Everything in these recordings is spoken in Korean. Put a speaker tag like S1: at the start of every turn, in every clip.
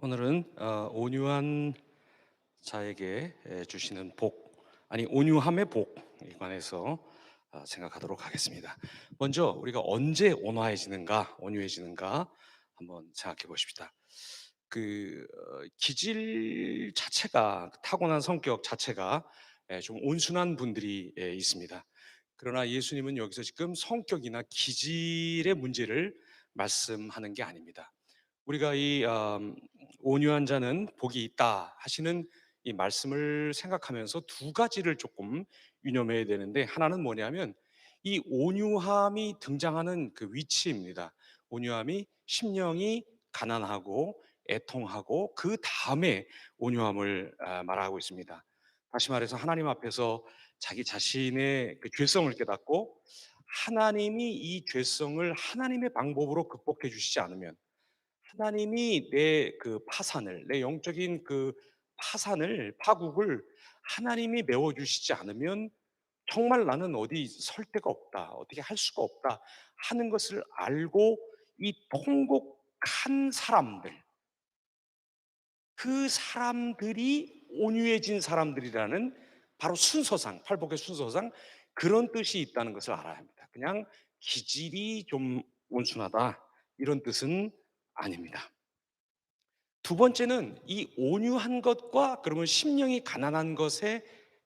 S1: 오늘은 온유한 자에게 주시는 복, 아니 온유함의 복에 관해서 생각하도록 하겠습니다. 먼저 우리가 언제 온화해지는가, 온유해지는가 한번 생각해 보십시다. 기질 자체가, 타고난 성격 자체가 좀 온순한 분들이 있습니다. 그러나 예수님은 여기서 지금 성격이나 기질의 문제를 말씀하는 게 아닙니다. 우리가 온유한 자는 복이 있다 하시는 이 말씀을 생각하면서 두 가지를 조금 유념해야 되는데, 하나는 뭐냐면 이 온유함이 등장하는 그 위치입니다. 온유함이 심령이 가난하고 애통하고 그 다음에 온유함을 말하고 있습니다. 다시 말해서 하나님 앞에서 자기 자신의 그 죄성을 깨닫고 하나님이 이 죄성을 하나님의 방법으로 극복해 주시지 않으면, 하나님이 내 그 파산을, 내 영적인 그 파산을, 파국을 하나님이 메워 주시지 않으면 정말 나는 어디 설 데가 없다, 어떻게 할 수가 없다 하는 것을 알고 이 통곡한 사람들, 그 사람들이 온유해진 사람들이라는, 바로 순서상, 팔복의 순서상 그런 뜻이 있다는 것을 알아야 합니다. 그냥 기질이 좀 온순하다 이런 뜻은 아닙니다. 두 번째는 이 온유한 것과 그러면 심령이 가난한 것의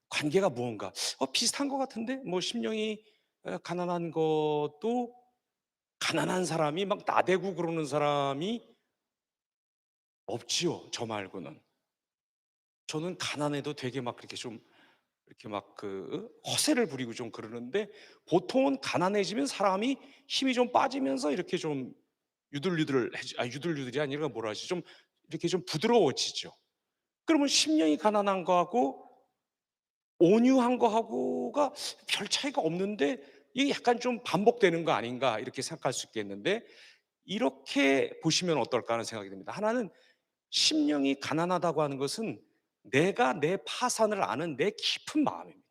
S1: 관계가 무언가? 비슷한 것 같은데? 뭐 심령이 가난한 것도, 가난한 사람이 막 나대고 그러는 사람이 없지요. 저 말고는. 저는 가난해도 되게 막 그렇게 좀 이렇게 막 허세를 부리고 좀 그러는데, 보통은 가난해지면 사람이 힘이 좀 빠지면서 이렇게 좀 유들유들해지, 유들유들이 아니라 뭐라 하지? 좀 이렇게 좀 부드러워지죠. 그러면 심령이 가난한 거하고 온유한 거하고가 별 차이가 없는데, 이게 약간 좀 반복되는 거 아닌가 이렇게 생각할 수 있겠는데, 이렇게 보시면 어떨까 하는 생각이 듭니다. 하나는, 심령이 가난하다고 하는 것은 내가 내 파산을 아는 내 깊은 마음입니다.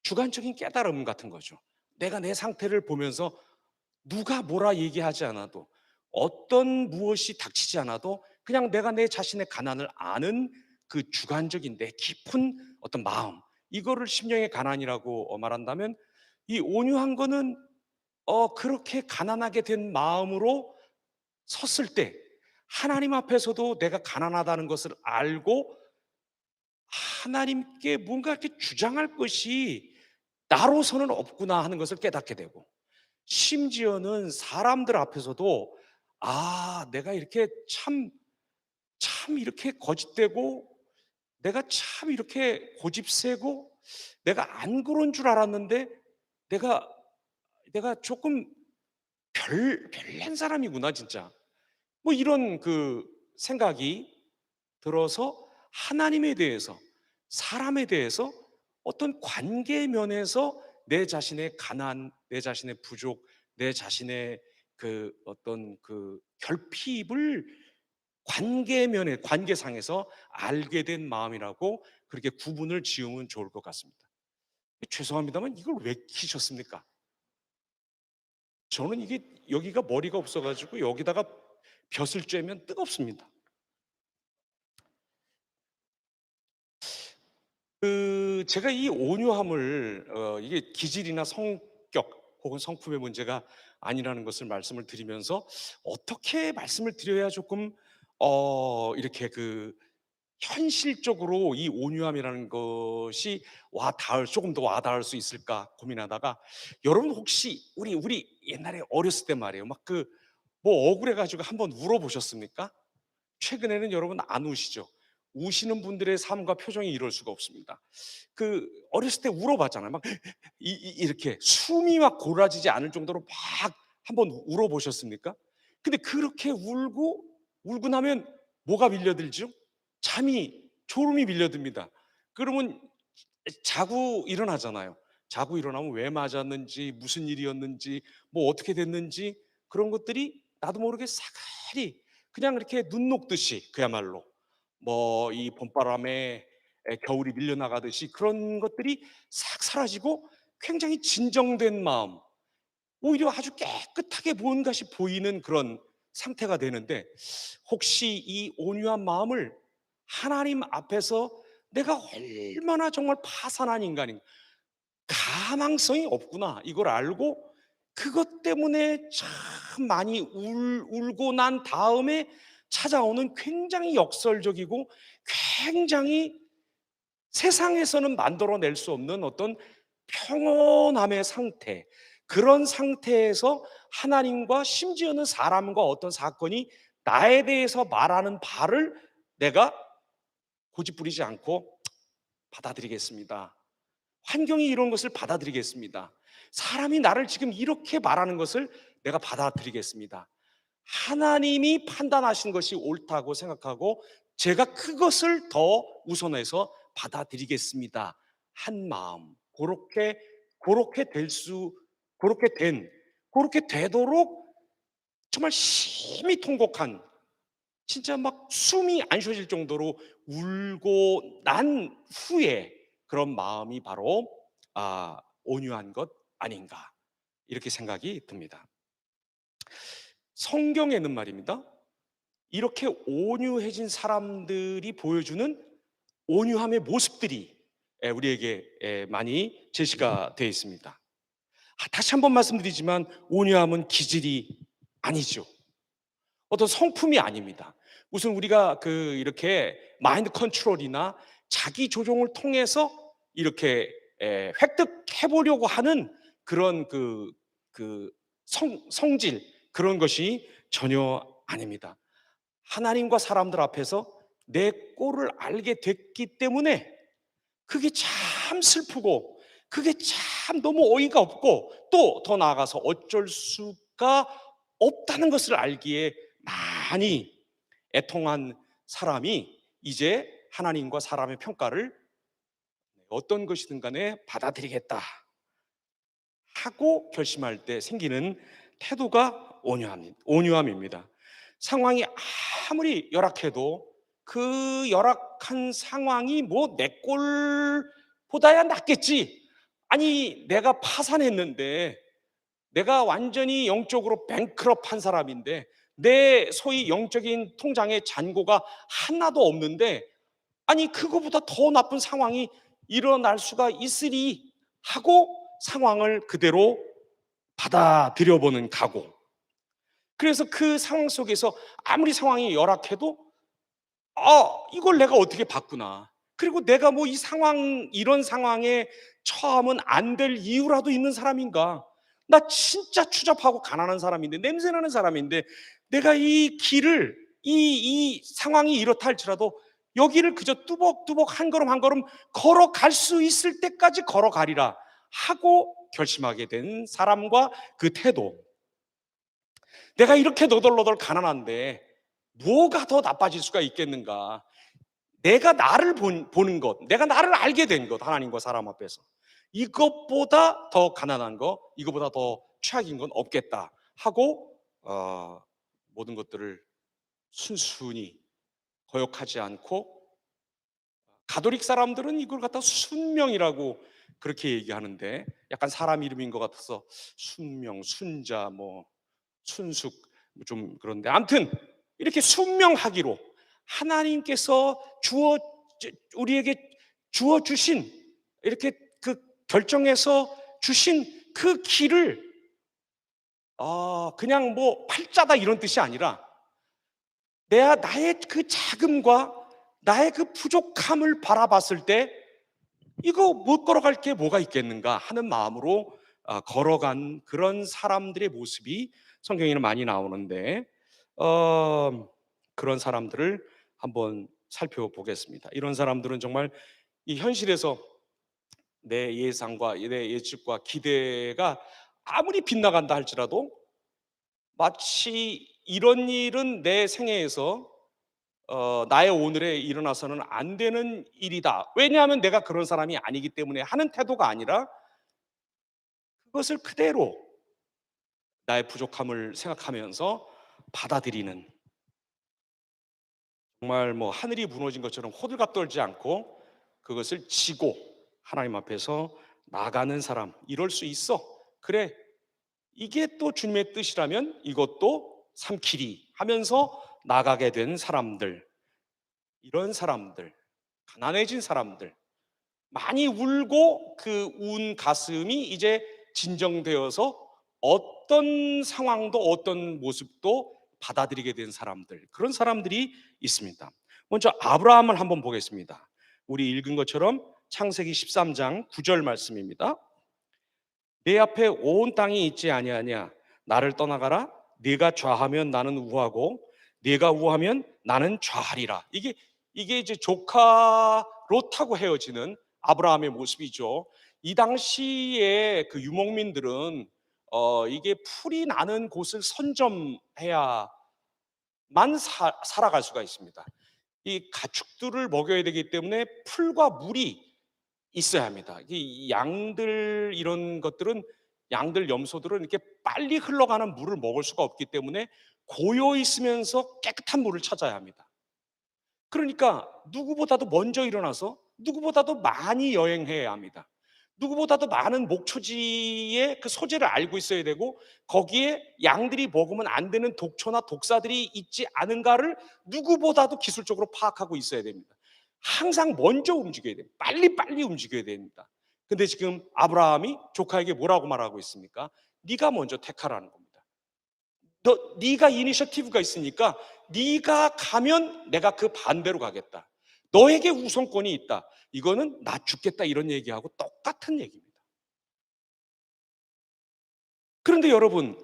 S1: 주관적인 깨달음 같은 거죠. 내가 내 상태를 보면서 누가 뭐라 얘기하지 않아도, 어떤 무엇이 닥치지 않아도 그냥 내가 내 자신의 가난을 아는 그 주관적인 내 깊은 어떤 마음, 이거를 심령의 가난이라고 말한다면, 이 온유한 거는 그렇게 가난하게 된 마음으로 섰을 때 하나님 앞에서도 내가 가난하다는 것을 알고 하나님께 뭔가 이렇게 주장할 것이 나로서는 없구나 하는 것을 깨닫게 되고, 심지어는 사람들 앞에서도 내가 이렇게 참 이렇게 거짓되고, 내가 참 이렇게 고집세고, 내가 안 그런 줄 알았는데 내가 조금 별난 사람이구나 진짜. 뭐 이런 생각이 들어서 하나님에 대해서, 사람에 대해서, 어떤 관계 면에서 내 자신의 가난, 내 자신의 부족, 내 자신의 어떤 결핍을 관계 면에, 관계상에서 알게 된 마음이라고 그렇게 구분을 지으면 좋을 것 같습니다. 죄송합니다만 이걸 왜 키셨습니까? 저는 이게 여기가 머리가 없어 가지고 여기다가 벼슬 쬐면 뜨겁습니다. 제가 이 온유함을 이게 기질이나 성격 혹은 성품의 문제가 아니라는 것을 말씀을 드리면서, 어떻게 말씀을 드려야 조금 이렇게 현실적으로 이 온유함이라는 것이 와 닿을, 조금 더 와 닿을 수 있을까 고민하다가, 여러분 혹시 우리 옛날에 어렸을 때 말이에요. 막 뭐 억울해 가지고 한번 울어 보셨습니까? 최근에는 여러분 안 우시죠? 우시는 분들의 삶과 표정이 이럴 수가 없습니다. 어렸을 때 울어봤잖아요. 막 이렇게 숨이 막 고라지지 않을 정도로 막 한번 울어보셨습니까? 근데 그렇게 울고 나면 뭐가 밀려들죠? 졸음이 밀려듭니다. 그러면 자고 일어나잖아요. 자고 일어나면 왜 맞았는지, 무슨 일이었는지, 뭐 어떻게 됐는지, 그런 것들이 나도 모르게 사가리 그냥 이렇게 눈 녹듯이, 그야말로 뭐 이 봄바람에 겨울이 밀려나가듯이 그런 것들이 싹 사라지고, 굉장히 진정된 마음, 오히려 아주 깨끗하게 무엇가시 보이는 그런 상태가 되는데, 혹시 이 온유한 마음을 하나님 앞에서 내가 얼마나 정말 파산한 인간인가, 가망성이 없구나, 이걸 알고 그것 때문에 참 많이 울고 난 다음에 찾아오는 굉장히 역설적이고 굉장히 세상에서는 만들어낼 수 없는 어떤 평온함의 상태, 그런 상태에서 하나님과 심지어는 사람과 어떤 사건이 나에 대해서 말하는 바를 내가 고집부리지 않고 받아들이겠습니다. 환경이 이런 것을 받아들이겠습니다. 사람이 나를 지금 이렇게 말하는 것을 내가 받아들이겠습니다. 하나님이 판단하신 것이 옳다고 생각하고 제가 그것을 더 우선해서 받아들이겠습니다. 한 마음. 그렇게 될 수, 그렇게 된, 그렇게 되도록 정말 심히 통곡한, 진짜 막 숨이 안 쉬어질 정도로 울고 난 후에 그런 마음이 바로 온유한 것 아닌가, 이렇게 생각이 듭니다. 성경에는 말입니다, 이렇게 온유해진 사람들이 보여주는 온유함의 모습들이 우리에게 많이 제시가 되어 있습니다. 다시 한번 말씀드리지만 온유함은 기질이 아니죠. 어떤 성품이 아닙니다. 무슨 우리가 이렇게 마인드 컨트롤이나 자기 조종을 통해서 이렇게 획득해 보려고 하는 그런 성질, 그런 것이 전혀 아닙니다. 하나님과 사람들 앞에서 내 꼴을 알게 됐기 때문에 그게 참 슬프고 그게 참 너무 어이가 없고 또 더 나아가서 어쩔 수가 없다는 것을 알기에 많이 애통한 사람이 이제 하나님과 사람의 평가를 어떤 것이든 간에 받아들이겠다 하고 결심할 때 생기는 태도가 온유함입니다. 상황이 아무리 열악해도 그 열악한 상황이 뭐 내 꼴보다야 낫겠지. 아니, 내가 파산했는데, 내가 완전히 영적으로 뱅크럽한 사람인데, 내 소위 영적인 통장에 잔고가 하나도 없는데, 아니 그거보다 더 나쁜 상황이 일어날 수가 있으리 하고 상황을 그대로 받아들여보는 각오. 그래서 그 상황 속에서 아무리 상황이 열악해도 이걸 내가 어떻게 바꾸나, 그리고 내가 뭐 이런 상황에 처하면 안 될 이유라도 있는 사람인가, 나 진짜 추잡하고 가난한 사람인데, 냄새나는 사람인데, 내가 이 길을 이 상황이 이렇다 할지라도 여기를 그저 뚜벅뚜벅 한 걸음 한 걸음 걸어갈 수 있을 때까지 걸어가리라 하고 결심하게 된 사람과 그 태도. 내가 이렇게 너덜너덜 가난한데 뭐가 더 나빠질 수가 있겠는가, 내가 나를 보는 것, 내가 나를 알게 된 것, 하나님과 사람 앞에서 이것보다 더 가난한 거, 이것보다 더 최악인 건 없겠다 하고 모든 것들을 순순히 거역하지 않고, 가톨릭 사람들은 이걸 갖다 순명이라고 그렇게 얘기하는데 약간 사람 이름인 것 같아서 순명, 순자, 뭐 순숙, 좀 그런데 아무튼 이렇게 순명하기로 하나님께서 우리에게 주어 주신, 이렇게 결정해서 주신 그 길을 그냥 뭐 팔자다 이런 뜻이 아니라 나의 그 자금과 나의 그 부족함을 바라봤을 때 이거 못 걸어갈 게 뭐가 있겠는가 하는 마음으로 걸어간 그런 사람들의 모습이 성경에는 많이 나오는데, 그런 사람들을 한번 살펴보겠습니다. 이런 사람들은 정말 이 현실에서 내 예상과 내 예측과 기대가 아무리 빗나간다 할지라도 마치 이런 일은 내 생애에서 나의 오늘에 일어나서는 안 되는 일이다, 왜냐하면 내가 그런 사람이 아니기 때문에 하는 태도가 아니라 그것을 그대로 나의 부족함을 생각하면서 받아들이는, 정말 뭐 하늘이 무너진 것처럼 호들갑 떨지 않고 그것을 지고 하나님 앞에서 나가는 사람, 이럴 수 있어, 그래, 이게 또 주님의 뜻이라면 이것도 삼키리 하면서 나가게 된 사람들, 이런 사람들, 가난해진 사람들, 많이 울고 그 운 가슴이 이제 진정되어서 어떤 상황도 어떤 모습도 받아들이게 된 사람들, 그런 사람들이 있습니다. 먼저 아브라함을 한번 보겠습니다. 우리 읽은 것처럼 창세기 13장 9절 말씀입니다. 내 앞에 온 땅이 있지 아니하냐? 나를 떠나가라. 네가 좌하면 나는 우하고 네가 우하면 나는 좌하리라. 이게 이제 조카 롯하고 헤어지는 아브라함의 모습이죠. 이 당시에 그 유목민들은 이게 풀이 나는 곳을 선점해야만 살아갈 수가 있습니다. 이 가축들을 먹여야 되기 때문에 풀과 물이 있어야 합니다. 이 양들, 이런 것들은, 양들, 염소들은 이렇게 빨리 흘러가는 물을 먹을 수가 없기 때문에 고여 있으면서 깨끗한 물을 찾아야 합니다. 그러니까 누구보다도 먼저 일어나서 누구보다도 많이 여행해야 합니다. 누구보다도 많은 목초지의 그 소재를 알고 있어야 되고, 거기에 양들이 먹으면 안 되는 독초나 독사들이 있지 않은가를 누구보다도 기술적으로 파악하고 있어야 됩니다. 항상 먼저 움직여야 됩니다. 빨리빨리 움직여야 됩니다. 근데 지금 아브라함이 조카에게 뭐라고 말하고 있습니까? 네가 먼저 택하라는 겁니다. 네가 이니셔티브가 있으니까 네가 가면 내가 그 반대로 가겠다. 너에게 우선권이 있다. 이거는 나 죽겠다 이런 얘기하고 똑같은 얘기입니다. 그런데 여러분,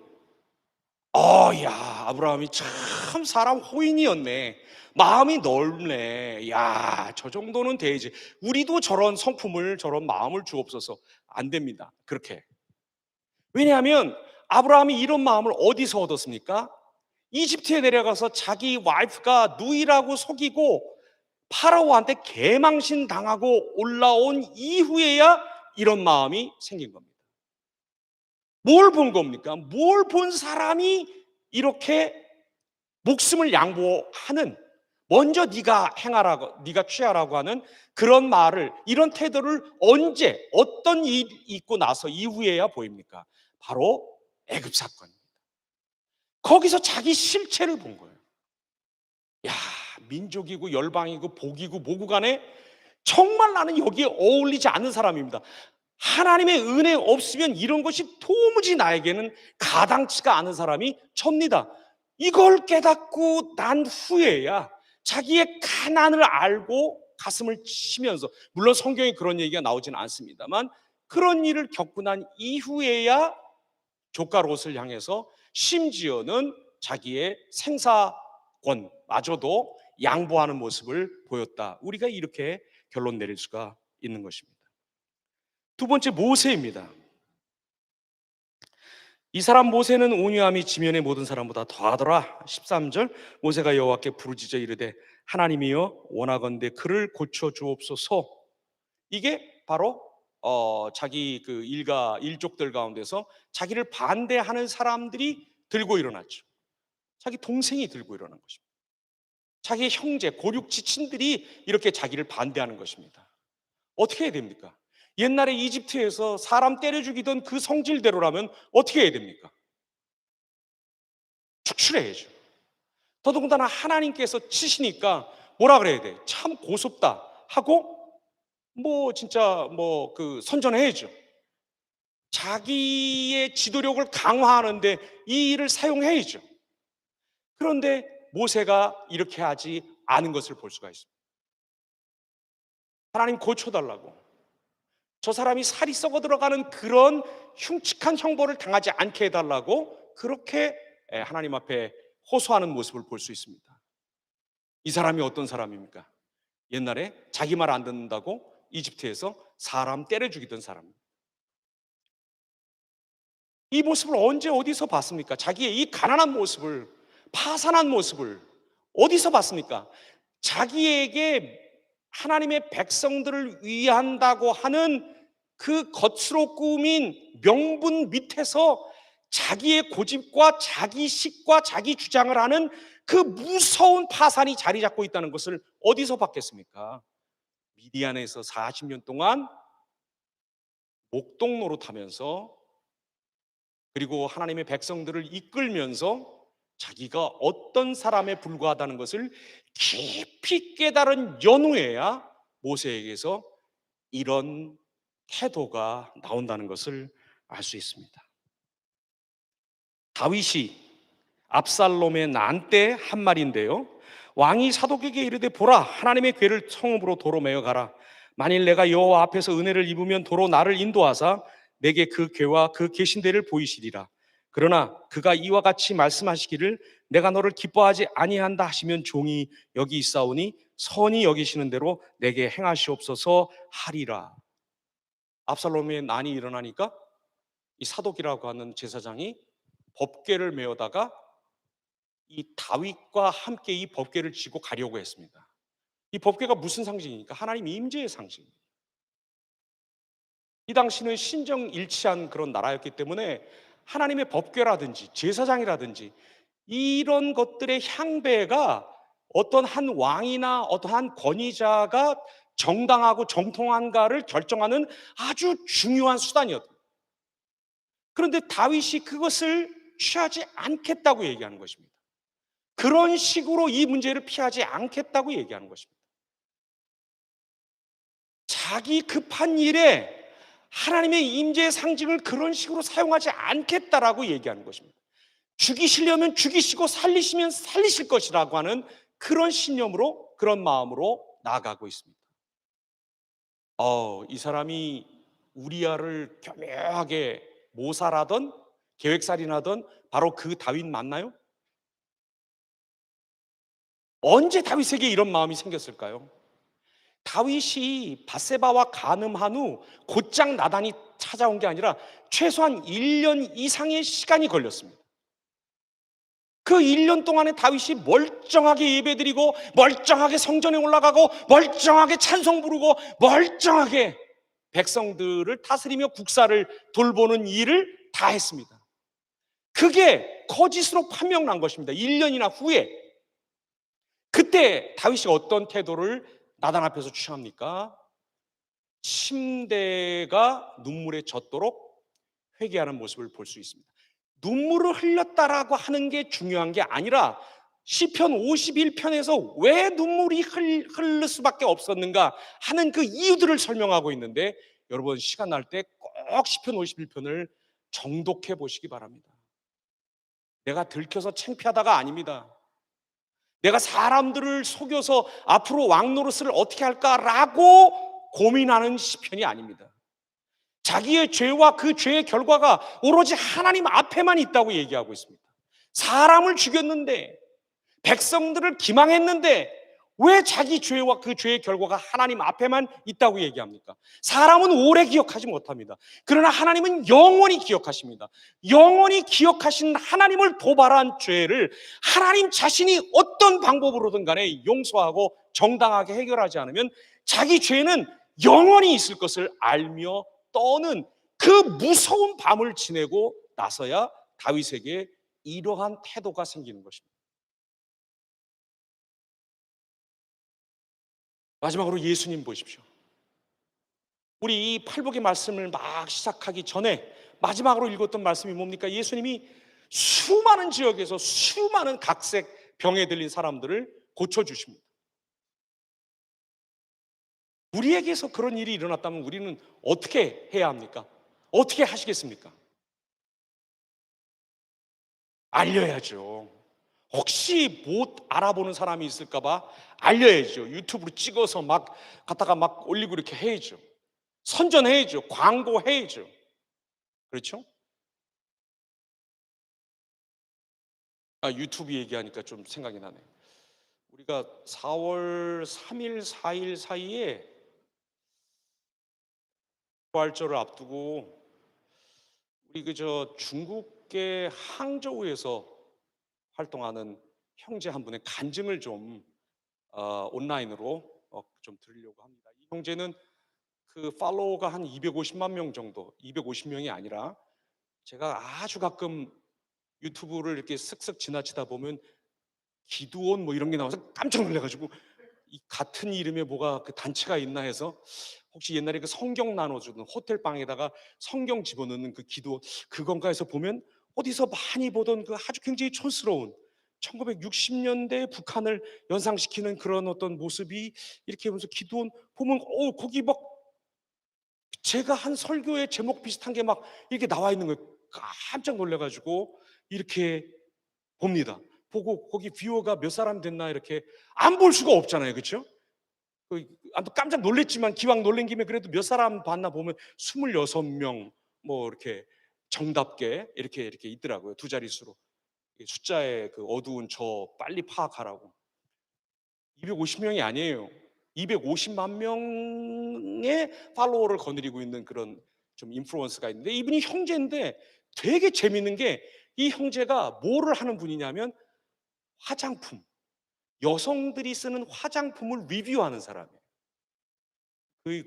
S1: 야, 아브라함이 참 사람 호인이었네. 마음이 넓네. 야, 저 정도는 돼야지. 우리도 저런 성품을, 저런 마음을 주옵소서. 안 됩니다. 그렇게. 왜냐하면 아브라함이 이런 마음을 어디서 얻었습니까? 이집트에 내려가서 자기 와이프가 누이라고 속이고 파라오한테 개망신 당하고 올라온 이후에야 이런 마음이 생긴 겁니다. 뭘 본 겁니까? 뭘 본 사람이 이렇게 목숨을 양보하는, 먼저 네가 행하라고, 네가 취하라고 하는 그런 말을, 이런 태도를 언제, 어떤 일이 있고 나서 이후에야 보입니까? 바로 애굽 사건입니다. 거기서 자기 실체를 본 거예요. 야, 민족이고 열방이고 복이고 뭐고 간에 정말 나는 여기에 어울리지 않는 사람입니다. 하나님의 은혜 없으면 이런 것이 도무지 나에게는 가당치가 않은 사람이 접니다. 이걸 깨닫고 난 후에야 자기의 가난을 알고 가슴을 치면서, 물론 성경에 그런 얘기가 나오지는 않습니다만, 그런 일을 겪고 난 이후에야 조카 롯을 향해서 심지어는 자기의 생사권마저도 양보하는 모습을 보였다. 우리가 이렇게 결론 내릴 수가 있는 것입니다. 두 번째, 모세입니다. 이 사람 모세는 온유함이 지면의 모든 사람보다 더하더라. 13절, 모세가 여호와께 부르짖어 이르되 하나님이여 원하건대 그를 고쳐 주옵소서. 이게 바로 자기 그 일족들 가운데서 자기를 반대하는 사람들이 들고 일어났죠. 자기 동생이 들고 일어난 것입니다. 자기의 형제, 고륙지친들이 이렇게 자기를 반대하는 것입니다. 어떻게 해야 됩니까? 옛날에 이집트에서 사람 때려 죽이던 그 성질대로라면 어떻게 해야 됩니까? 축출해야죠. 더더군다나 하나님께서 치시니까 뭐라 그래야 돼? 참 고섭다 하고 진짜 그 선전해야죠. 자기의 지도력을 강화하는데 이 일을 사용해야죠. 그런데 모세가 이렇게 하지 않은 것을 볼 수가 있습니다. 하나님 고쳐달라고, 저 사람이 살이 썩어 들어가는 그런 흉측한 형벌을 당하지 않게 해달라고 그렇게 하나님 앞에 호소하는 모습을 볼 수 있습니다. 이 사람이 어떤 사람입니까? 옛날에 자기 말 안 듣는다고 이집트에서 사람 때려 죽이던 사람입니다. 이 모습을 언제 어디서 봤습니까? 자기의 이 가난한 모습을, 파산한 모습을 어디서 봤습니까? 자기에게 하나님의 백성들을 위한다고 하는 그 겉으로 꾸민 명분 밑에서 자기의 고집과 자기 식과 자기 주장을 하는 그 무서운 파산이 자리 잡고 있다는 것을 어디서 봤겠습니까? 미디안에서 40년 동안 목동 노릇하면서, 그리고 하나님의 백성들을 이끌면서 자기가 어떤 사람에 불과하다는 것을 깊이 깨달은 연후에야 모세에게서 이런 태도가 나온다는 것을 알 수 있습니다. 다윗이 압살롬의 난 때 한 말인데요, 왕이 사독에게 이르되 보라, 하나님의 궤를 성읍으로 도로 메어 가라. 만일 내가 여호와 앞에서 은혜를 입으면 도로 나를 인도하사 내게 그 궤와 그 계신 데를 보이시리라. 그러나 그가 이와 같이 말씀하시기를 내가 너를 기뻐하지 아니한다 하시면 종이 여기 있사오니 선히 여기시는 대로 내게 행하시옵소서 하리라. 압살롬의 난이 일어나니까 이 사독이라고 하는 제사장이 법궤를 메어다가 이 다윗과 함께 이 법궤를 지고 가려고 했습니다. 이 법궤가 무슨 상징입니까? 하나님 임재의 상징입니다. 이 당시는 신정일치한 그런 나라였기 때문에 하나님의 법궤라든지 제사장이라든지 이런 것들의 향배가 어떤 한 왕이나 어떤 한 권위자가 정당하고 정통한가를 결정하는 아주 중요한 수단이었다. 그런데 다윗이 그것을 취하지 않겠다고 얘기하는 것입니다. 그런 식으로 이 문제를 피하지 않겠다고 얘기하는 것입니다. 자기 급한 일에 하나님의 임재의 상징을 그런 식으로 사용하지 않겠다라고 얘기하는 것입니다. 죽이시려면 죽이시고 살리시면 살리실 것이라고 하는 그런 신념으로, 그런 마음으로 나아가고 있습니다. 이 사람이 우리아를 교묘하게 모살하던 계획살인하던 바로 그 다윗 맞나요? 언제 다윗에게 이런 마음이 생겼을까요? 다윗이 밧세바와 간음한 후 곧장 나단이 찾아온 게 아니라 최소한 1년 이상의 시간이 걸렸습니다. 그 1년 동안에 다윗이 멀쩡하게 예배드리고 멀쩡하게 성전에 올라가고 멀쩡하게 찬송 부르고 멀쩡하게 백성들을 다스리며 국사를 돌보는 일을 다 했습니다. 그게 거짓으로 판명난 것입니다. 1년이나 후에. 그때 다윗이 어떤 태도를 나단 앞에서 취합니까? 침대가 눈물에 젖도록 회개하는 모습을 볼 수 있습니다. 눈물을 흘렸다라고 하는 게 중요한 게 아니라 시편 51편에서 왜 눈물이 흐를 수밖에 없었는가 하는 그 이유들을 설명하고 있는데, 여러분 시간 날 때 꼭 시편 51편을 정독해 보시기 바랍니다. 내가 들켜서 창피하다가 아닙니다. 내가 사람들을 속여서 앞으로 왕 노릇을 어떻게 할까라고 고민하는 시편이 아닙니다. 자기의 죄와 그 죄의 결과가 오로지 하나님 앞에만 있다고 얘기하고 있습니다. 사람을 죽였는데, 백성들을 기망했는데 왜 자기 죄와 그 죄의 결과가 하나님 앞에만 있다고 얘기합니까? 사람은 오래 기억하지 못합니다. 그러나 하나님은 영원히 기억하십니다. 영원히 기억하신 하나님을 도발한 죄를 하나님 자신이 어떤 방법으로든 간에 용서하고 정당하게 해결하지 않으면 자기 죄는 영원히 있을 것을 알며 떠는 그 무서운 밤을 지내고 나서야 다윗에게 이러한 태도가 생기는 것입니다. 마지막으로 예수님 보십시오. 우리 이 팔복의 말씀을 막 시작하기 전에 마지막으로 읽었던 말씀이 뭡니까? 예수님이 수많은 지역에서 수많은 각색 병에 들린 사람들을 고쳐주십니다. 우리에게서 그런 일이 일어났다면 우리는 어떻게 해야 합니까? 어떻게 하시겠습니까? 알려야죠. 혹시 못 알아보는 사람이 있을까봐 알려야죠. 유튜브로 찍어서 막 갖다가 막 올리고 이렇게 해야죠. 선전해야죠. 광고해야죠. 그렇죠? 유튜브 얘기하니까 좀 생각이 나네. 우리가 4월 3일, 4일 사이에 부활절을 앞두고 우리 그저 중국의 항저우에서 활동하는 형제 한 분의 간증을 좀 온라인으로 좀 드리려고 합니다. 이 형제는 그 팔로워가 한 250만 명 정도, 250명이 아니라 제가 아주 가끔 유튜브를 이렇게 슥슥 지나치다 보면 기도원 뭐 이런 게 나와서 깜짝 놀래가지고 이 같은 이름에 뭐가 그 단체가 있나 해서 혹시 옛날에 그 성경 나눠주는 호텔 방에다가 성경 집어넣는 그 기도 그건가 해서 보면 어디서 많이 보던 그 아주 굉장히 촌스러운 1960년대 북한을 연상시키는 그런 어떤 모습이 이렇게 보면서 기도원 보면 거기 막 제가 한 설교의 제목 비슷한 게 막 이렇게 나와 있는 거예요. 깜짝 놀래 가지고 이렇게 봅니다. 보고 거기 뷰어가 몇 사람 됐나 이렇게 안 볼 수가 없잖아요. 그렇죠? 아무튼 깜짝 놀랐지만 기왕 놀란 김에 그래도 몇 사람 봤나 보면 26명 뭐 이렇게 정답게 이렇게 있더라고요. 두 자릿수로. 숫자의 그 어두운 저 빨리 파악하라고. 250명이 아니에요. 250만 명의 팔로워를 거느리고 있는 그런 좀 인플루언스가 있는데 이분이 형제인데 되게 재밌는 게 이 형제가 뭐를 하는 분이냐면 화장품, 여성들이 쓰는 화장품을 리뷰하는 사람이에요.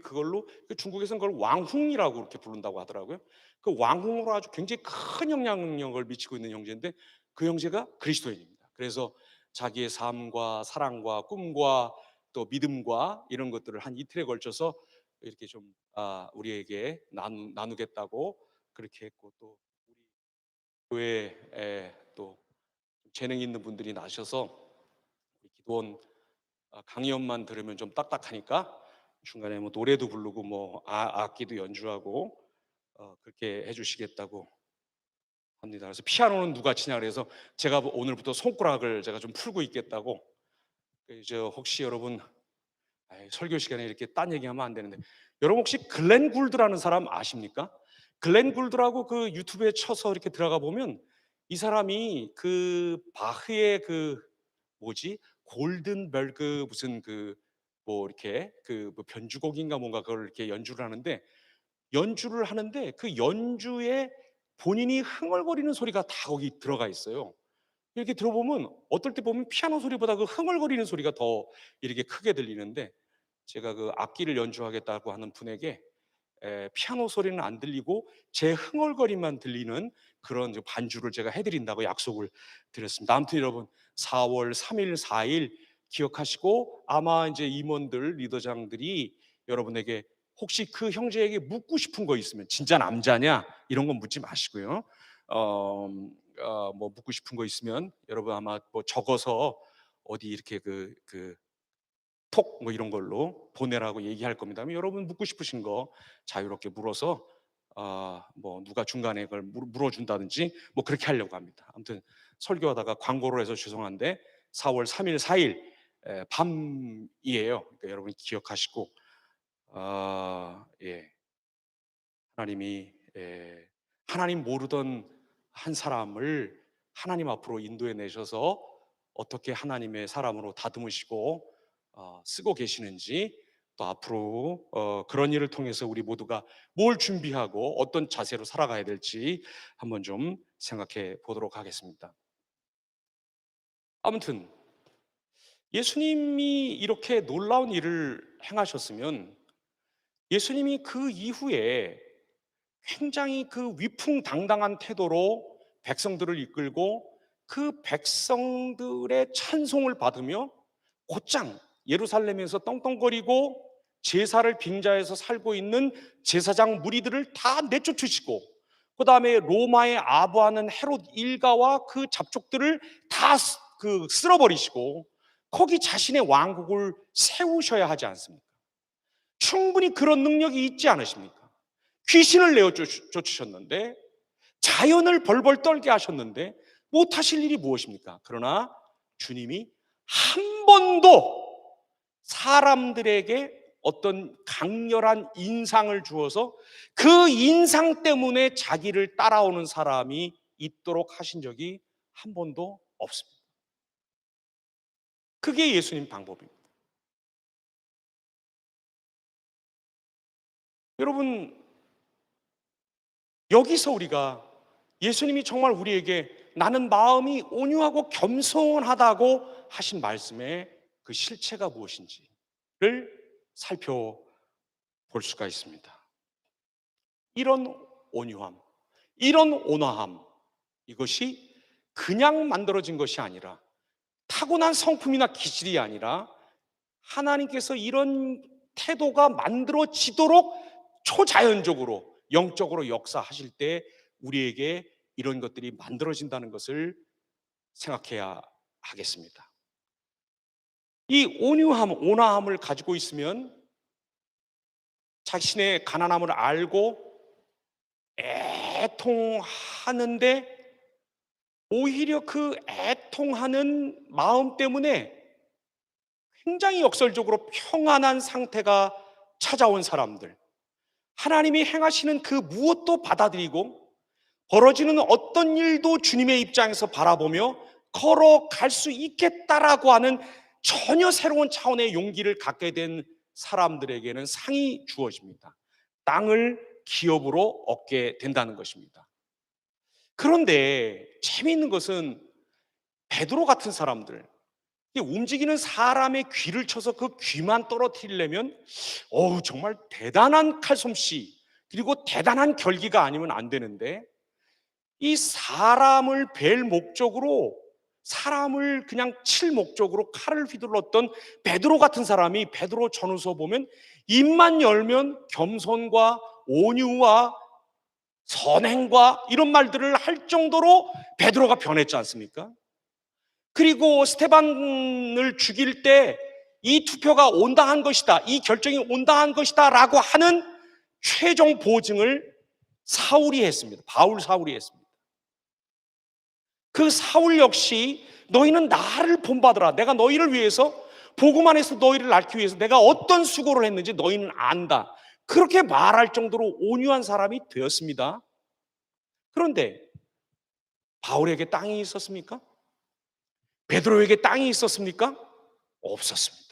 S1: 그걸로 중국에서는 그걸 왕홍이라고 그렇게 부른다고 하더라고요. 그 왕홍으로 아주 굉장히 큰 영향력을 미치고 있는 형제인데 그 형제가 그리스도인입니다. 그래서 자기의 삶과 사랑과 꿈과 또 믿음과 이런 것들을 한 이틀에 걸쳐서 이렇게 좀 우리에게 나누겠다고 그렇게 했고 또 우리 교회에 또 재능 있는 분들이 나셔서 기도원 강의업만 들으면 좀 딱딱하니까 중간에 뭐 노래도 부르고 뭐 악기도 연주하고 그렇게 해주시겠다고 합니다. 그래서 피아노는 누가 치냐 그래서 제가 오늘부터 손가락을 제가 좀 풀고 있겠다고. 이제 혹시 여러분 설교 시간에 이렇게 딴 얘기하면 안 되는데 여러분 혹시 글렌 굴드라는 사람 아십니까? 글렌 굴드라고 그 유튜브에 쳐서 이렇게 들어가 보면 이 사람이 그 바흐의 그 뭐지 골든벨그 무슨 그 뭐 이렇게 그 뭐 변주곡인가 뭔가 그걸 이렇게 연주를 하는데 그 연주에 본인이 흥얼거리는 소리가 다 거기 들어가 있어요. 이렇게 들어보면 어떨 때 보면 피아노 소리보다 그 흥얼거리는 소리가 더 이렇게 크게 들리는데 제가 그 악기를 연주하겠다고 하는 분에게 피아노 소리는 안 들리고 제 흥얼거리만 들리는 그런 반주를 제가 해드린다고 약속을 드렸습니다. 아무튼 여러분 4월 3일, 4일 기억하시고 아마 이제 임원들, 리더장들이 여러분에게 혹시 그 형제에게 묻고 싶은 거 있으면 진짜 남자냐 이런 건 묻지 마시고요. 뭐 묻고 싶은 거 있으면 여러분 아마 뭐 적어서 어디 이렇게 톡 뭐 이런 걸로 보내라고 얘기할 겁니다. 여러분 묻고 싶으신 거 자유롭게 물어서 뭐 누가 중간에 그걸 물어준다든지 뭐 그렇게 하려고 합니다. 아무튼 설교하다가 광고로 해서 죄송한데 4월 3일, 4일 밤이에요. 그러니까 여러분 기억하시고 예. 하나님이 하나님 모르던 한 사람을 하나님 앞으로 인도해 내셔서 어떻게 하나님의 사람으로 다듬으시고 쓰고 계시는지 또 앞으로 그런 일을 통해서 우리 모두가 뭘 준비하고 어떤 자세로 살아가야 될지 한번 좀 생각해 보도록 하겠습니다. 아무튼 예수님이 이렇게 놀라운 일을 행하셨으면 예수님이 그 이후에 굉장히 그 위풍당당한 태도로 백성들을 이끌고 그 백성들의 찬송을 받으며 곧장 예루살렘에서 떵떵거리고 제사를 빙자해서 살고 있는 제사장 무리들을 다 내쫓으시고 그 다음에 로마에 아부하는 헤롯 일가와 그 잡족들을 다 쓸어버리시고 거기 자신의 왕국을 세우셔야 하지 않습니까? 충분히 그런 능력이 있지 않으십니까? 귀신을 내어 쫓으셨는데 자연을 벌벌 떨게 하셨는데 못하실 일이 무엇입니까? 그러나 주님이 한 번도 사람들에게 어떤 강렬한 인상을 주어서 그 인상 때문에 자기를 따라오는 사람이 있도록 하신 적이 한 번도 없습니다. 그게 예수님 방법입니다. 여러분 여기서 우리가 예수님이 정말 우리에게 나는 마음이 온유하고 겸손하다고 하신 말씀의 그 실체가 무엇인지를 살펴볼 수가 있습니다. 이런 온유함, 이런 온화함, 이것이 그냥 만들어진 것이 아니라 타고난 성품이나 기질이 아니라 하나님께서 이런 태도가 만들어지도록 초자연적으로 영적으로 역사하실 때 우리에게 이런 것들이 만들어진다는 것을 생각해야 하겠습니다. 이 온화함을 가지고 있으면 자신의 가난함을 알고 애통하는데 오히려 그 애통하는 마음 때문에 굉장히 역설적으로 평안한 상태가 찾아온 사람들, 하나님이 행하시는 그 무엇도 받아들이고 벌어지는 어떤 일도 주님의 입장에서 바라보며 걸어갈 수 있겠다라고 하는 전혀 새로운 차원의 용기를 갖게 된 사람들에게는 상이 주어집니다. 땅을 기업으로 얻게 된다는 것입니다. 그런데 재미있는 것은 베드로 같은 사람들, 움직이는 사람의 귀를 쳐서 그 귀만 떨어뜨리려면 정말 대단한 칼솜씨 그리고 대단한 결기가 아니면 안 되는데, 이 사람을 뵐 목적으로, 사람을 그냥 칠 목적으로 칼을 휘둘렀던 베드로 같은 사람이 베드로 전후서 보면 입만 열면 겸손과 온유와 선행과 이런 말들을 할 정도로 베드로가 변했지 않습니까? 그리고 스테반을 죽일 때 이 투표가 온당한 것이다, 이 결정이 온당한 것이다 라고 하는 최종 보증을 사울이 했습니다. 사울이 했습니다. 그 사울 역시 너희는 나를 본받으라, 내가 너희를 위해서, 복음 안에서 너희를 낳기 위해서 내가 어떤 수고를 했는지 너희는 안다, 그렇게 말할 정도로 온유한 사람이 되었습니다. 그런데 바울에게 땅이 있었습니까? 베드로에게 땅이 있었습니까? 없었습니다.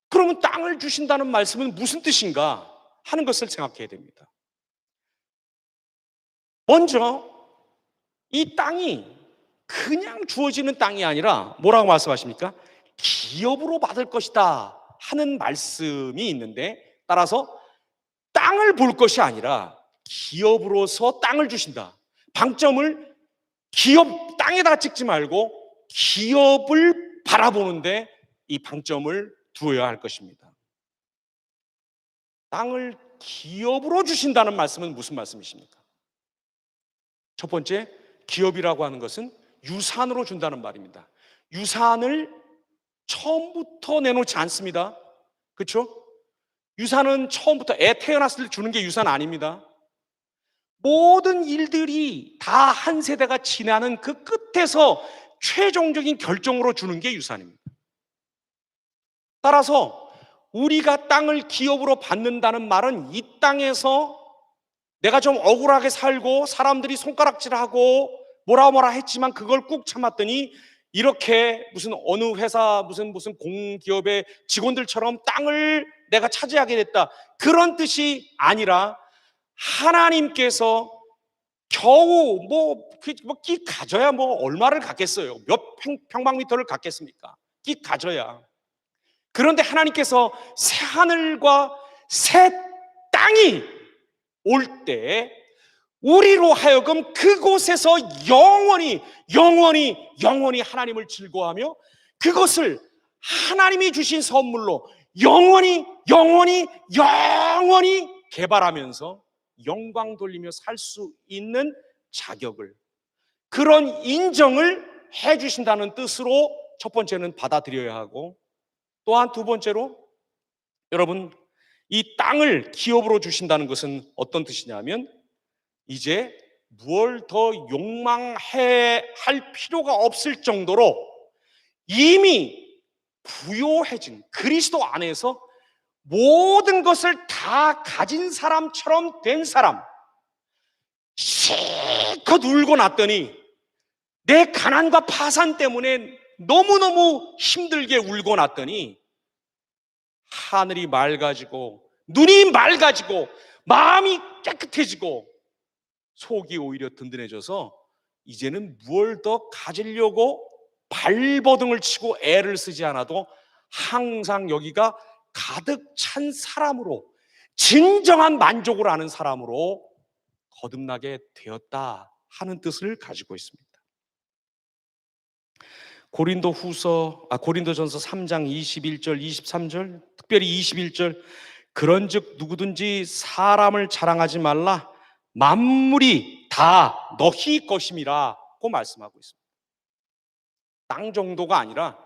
S1: 그러면 땅을 주신다는 말씀은 무슨 뜻인가 하는 것을 생각해야 됩니다. 먼저 이 땅이 그냥 주어지는 땅이 아니라 뭐라고 말씀하십니까? 기업으로 받을 것이다 하는 말씀이 있는데, 따라서 땅을 볼 것이 아니라 기업으로서 땅을 주신다. 방점을 기업 땅에다 찍지 말고 기업을 바라보는데 이 방점을 두어야 할 것입니다. 땅을 기업으로 주신다는 말씀은 무슨 말씀이십니까? 첫 번째, 기업이라고 하는 것은 유산으로 준다는 말입니다. 유산을 처음부터 내놓지 않습니다. 그렇죠? 유산은 처음부터 애 태어났을 때 주는 게 유산 아닙니다. 모든 일들이 다 한 세대가 지나는 그 끝에서 최종적인 결정으로 주는 게 유산입니다. 따라서 우리가 땅을 기업으로 받는다는 말은 이 땅에서 내가 좀 억울하게 살고 사람들이 손가락질하고 뭐라 했지만 그걸 꾹 참았더니 이렇게 무슨 어느 회사 무슨 공기업의 직원들처럼 땅을 내가 차지하게 됐다, 그런 뜻이 아니라 하나님께서 겨우 끼 가져야 얼마를 갖겠어요? 몇 평방미터를 갖겠습니까? 끼 가져야. 그런데 하나님께서 새 하늘과 새 땅이 올 때 우리로 하여금 그곳에서 영원히 하나님을 즐거워하며 그것을 하나님이 주신 선물로 영원히 개발하면서 영광 돌리며 살 수 있는 자격을, 그런 인정을 해주신다는 뜻으로 첫 번째는 받아들여야 하고, 또한 두 번째로, 여러분, 이 땅을 기업으로 주신다는 것은 어떤 뜻이냐면 이제 무얼 더 욕망해 할 필요가 없을 정도로 이미 부요해진 그리스도 안에서 모든 것을 다 가진 사람처럼 된 사람, 실컷 울고 났더니 내 가난과 파산 때문에 너무너무 힘들게 울고 났더니 하늘이 맑아지고 눈이 맑아지고 마음이 깨끗해지고 속이 오히려 든든해져서 이제는 무얼 더 가지려고 발버둥을 치고 애를 쓰지 않아도 항상 여기가 가득 찬 사람으로, 진정한 만족을 아는 사람으로 거듭나게 되었다 하는 뜻을 가지고 있습니다. 고린도전서 3장 21절 23절, 특별히 21절, 그런즉 누구든지 사람을 자랑하지 말라, 만물이 다 너희 것임이라고 말씀하고 있습니다. 땅 정도가 아니라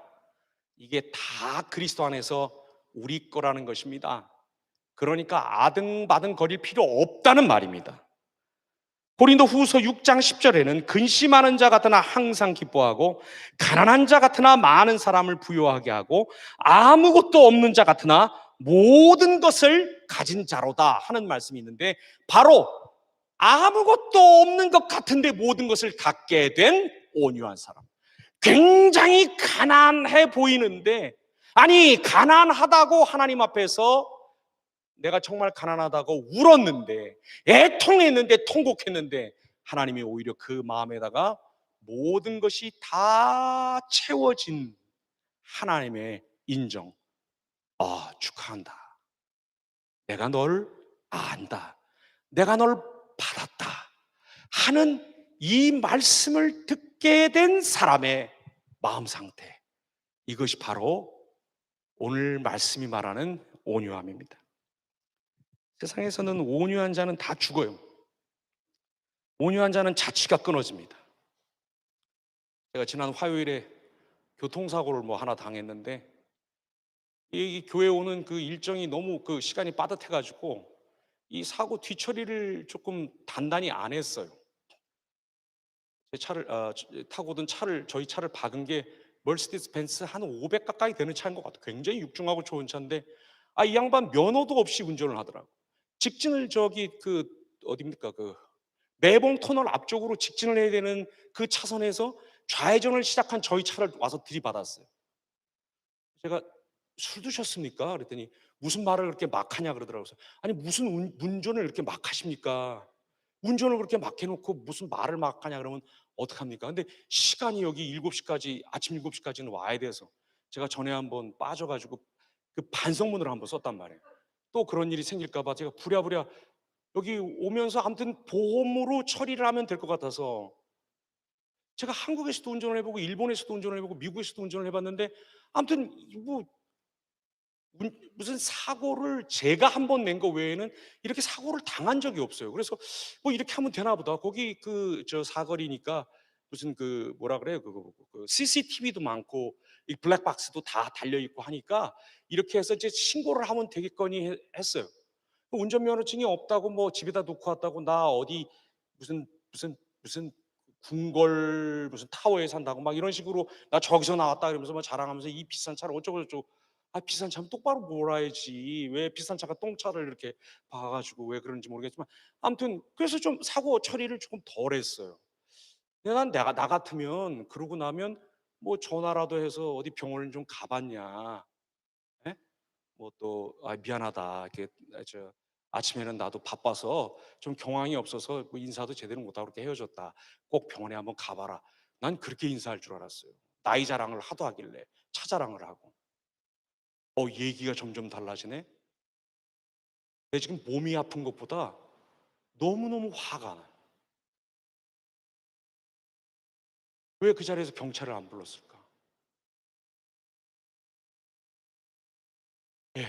S1: 이게 다 그리스도 안에서 우리 거라는 것입니다. 그러니까 아등바등 거릴 필요 없다는 말입니다. 고린도 후서 6장 10절에는 근심하는 자 같으나 항상 기뻐하고 가난한 자 같으나 많은 사람을 부유하게 하고 아무것도 없는 자 같으나 모든 것을 가진 자로다 하는 말씀이 있는데, 바로 아무것도 없는 것 같은데 모든 것을 갖게 된 온유한 사람, 굉장히 가난해 보이는데, 아니 가난하다고 하나님 앞에서 내가 정말 가난하다고 울었는데, 애통했는데, 통곡했는데 하나님이 오히려 그 마음에다가 모든 것이 다 채워진 하나님의 인정. 축하한다. 내가 널 안다. 내가 널 받았다 하는 이 말씀을 듣게 된 사람의 마음 상태, 이것이 바로 오늘 말씀이 말하는 온유함입니다. 세상에서는 온유한 자는 다 죽어요. 온유한 자는 자취가 끊어집니다. 제가 지난 화요일에 교통사고를 하나 당했는데, 이 교회 오는 그 일정이 너무 그 시간이 빠듯해가지고 이 사고 뒤처리를 조금 단단히 안 했어요. 제 차를 타고 오던 차를, 저희 차를 박은 게 멀시디스 벤츠 한 500 가까이 되는 차인 것 같아요. 굉장히 육중하고 좋은 차인데, 이 양반 면허도 없이 운전을 하더라고. 직진을 그 어디입니까, 그 매봉 터널 앞쪽으로 직진을 해야 되는 그 차선에서 좌회전을 시작한 저희 차를 와서 들이받았어요. 제가 술 드셨습니까? 그랬더니 무슨 말을 그렇게 막 하냐 그러더라고요. 아니 무슨 운전을 이렇게 막 하십니까? 운전을 그렇게 막 해놓고 무슨 말을 막 하냐 그러면 어떡합니까? 근데 시간이 여기 7시까지, 아침 7시까지는 와야 돼서 제가 전에 한번 빠져가지고 그 반성문을 한번 썼단 말이에요. 또 그런 일이 생길까 봐 제가 부랴부랴 여기 오면서 아무튼 보험으로 처리를 하면 될 것 같아서, 제가 한국에서도 운전을 해보고 일본에서도 운전을 해보고 미국에서도 운전을 해봤는데 아무튼 무슨 사고를 제가 한 번 낸 거 외에는 이렇게 사고를 당한 적이 없어요. 그래서 이렇게 하면 되나 보다. 거기 사거리니까 무슨 뭐라 그래요? CCTV도 많고 이 블랙박스도 다 달려 있고 하니까 이렇게 해서 이제 신고를 하면 되겠거니 했어요. 운전면허증이 없다고 집에다 놓고 왔다고, 나 어디 무슨 궁궐 무슨 타워에 산다고 막 이런 식으로 나 저기서 나왔다 그러면서 자랑하면서 이 비싼 차를 어쩌고 저쩌고. 비싼 차면 똑바로 몰아야지. 왜 비싼 차가 똥차를 이렇게 봐가지고 왜 그런지 모르겠지만, 아무튼 그래서 좀 사고 처리를 조금 덜 했어요. 근데 나 같으면 그러고 나면 전화라도 해서 어디 병원을 좀 가봤냐, 예? 또 미안하다, 이렇게 아침에는 나도 바빠서 좀 경황이 없어서 인사도 제대로 못하고 그렇게 헤어졌다, 꼭 병원에 한번 가봐라. 난 그렇게 인사할 줄 알았어요. 나이 자랑을 하도 하길래 차 자랑을 하고. 얘기가 점점 달라지네. 내 지금 몸이 아픈 것보다 너무너무 화가 나요. 왜 그 자리에서 경찰을 안 불렀을까? 예.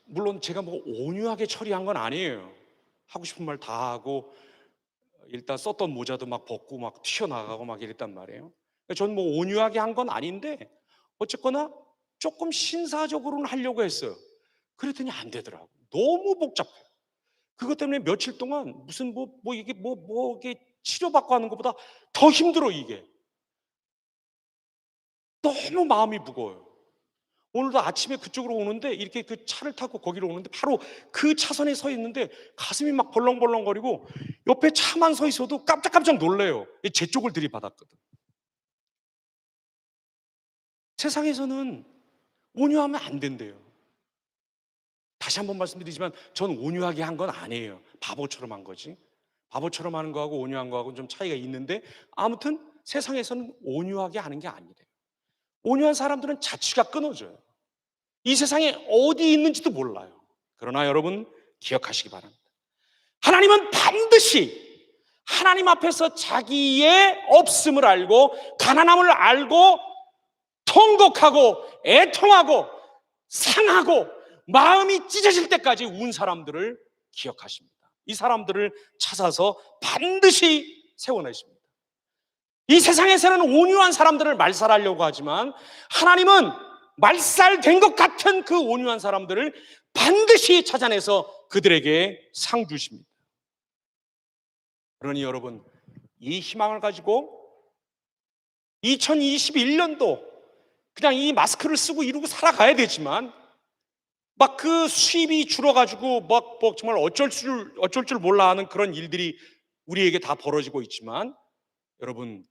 S1: 물론 제가 온유하게 처리한 건 아니에요. 하고 싶은 말 다 하고 일단 썼던 모자도 막 벗고 막 튀어나가고 막 이랬단 말이에요. 전 온유하게 한 건 아닌데 어쨌거나 조금 신사적으로는 하려고 했어요. 그랬더니 안 되더라고. 너무 복잡해요. 그것 때문에 며칠 동안 무슨 이게 치료받고 하는 것보다 더 힘들어. 이게 너무 마음이 무거워요. 오늘도 아침에 그쪽으로 오는데 이렇게 그 차를 타고 거기로 오는데 바로 그 차선에 서 있는데 가슴이 막 벌렁벌렁거리고 옆에 차만 서 있어도 깜짝깜짝 놀래요. 제 쪽을 들이받았거든. 세상에서는 온유하면 안 된대요. 다시 한번 말씀드리지만 전 온유하게 한 건 아니에요. 바보처럼 한 거지. 바보처럼 하는 거하고 온유한 거하고는 좀 차이가 있는데, 아무튼 세상에서는 온유하게 하는 게 아니래요. 온유한 사람들은 자취가 끊어져요. 이 세상에 어디 있는지도 몰라요. 그러나 여러분 기억하시기 바랍니다. 하나님은 반드시 하나님 앞에서 자기의 없음을 알고 가난함을 알고 통곡하고 애통하고 상하고 마음이 찢어질 때까지 운 사람들을 기억하십니다. 이 사람들을 찾아서 반드시 세워내십니다. 이 세상에서는 온유한 사람들을 말살하려고 하지만 하나님은 말살된 것 같은 그 온유한 사람들을 반드시 찾아내서 그들에게 상 주십니다. 그러니 여러분, 이 희망을 가지고 2021년도 그냥 이 마스크를 쓰고 이러고 살아가야 되지만 막 그 수입이 줄어가지고 막 정말 어쩔 줄 몰라 하는 그런 일들이 우리에게 다 벌어지고 있지만 여러분,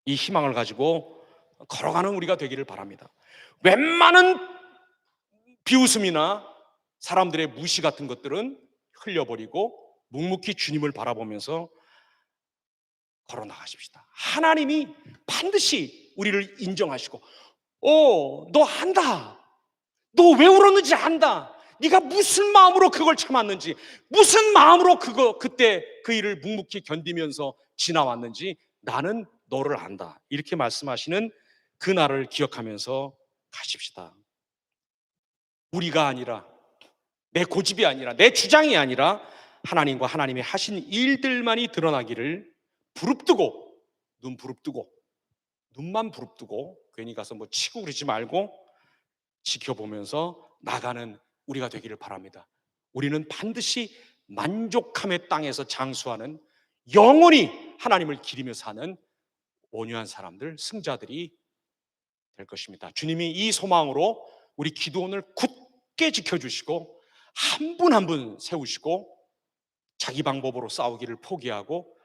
S1: 이 희망을 가지고 걸어가는 우리가 되기를 바랍니다. 웬만한 비웃음이나 사람들의 무시 같은 것들은 흘려버리고 묵묵히 주님을 바라보면서 걸어 나가십시다. 하나님이 반드시 우리를 인정하시고, 너 안다. 너 왜 울었는지 안다. 네가 무슨 마음으로 그걸 참았는지, 무슨 마음으로 그때 그 일을 묵묵히 견디면서 지나왔는지 나는 너를 안다. 이렇게 말씀하시는 그 날을 기억하면서 가십시다. 우리가 아니라, 내 고집이 아니라, 내 주장이 아니라 하나님과 하나님이 하신 일들만이 드러나기를 부릅뜨고, 눈만 부릅뜨고 괜히 가서 뭐 치고 그러지 말고 지켜보면서 나가는 우리가 되기를 바랍니다. 우리는 반드시 만족함의 땅에서 장수하는, 영원히 하나님을 기리며 사는 온유한 사람들, 승자들이 될 것입니다. 주님이 이 소망으로 우리 기도원을 굳게 지켜주시고 한 분 한 분 세우시고 자기 방법으로 싸우기를 포기하고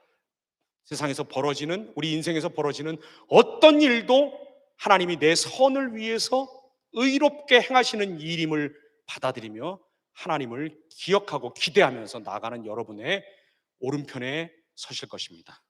S1: 세상에서 벌어지는, 우리 인생에서 벌어지는 어떤 일도 하나님이 내 선을 위해서 의롭게 행하시는 일임을 받아들이며 하나님을 기억하고 기대하면서 나아가는 여러분의 오른편에 서실 것입니다.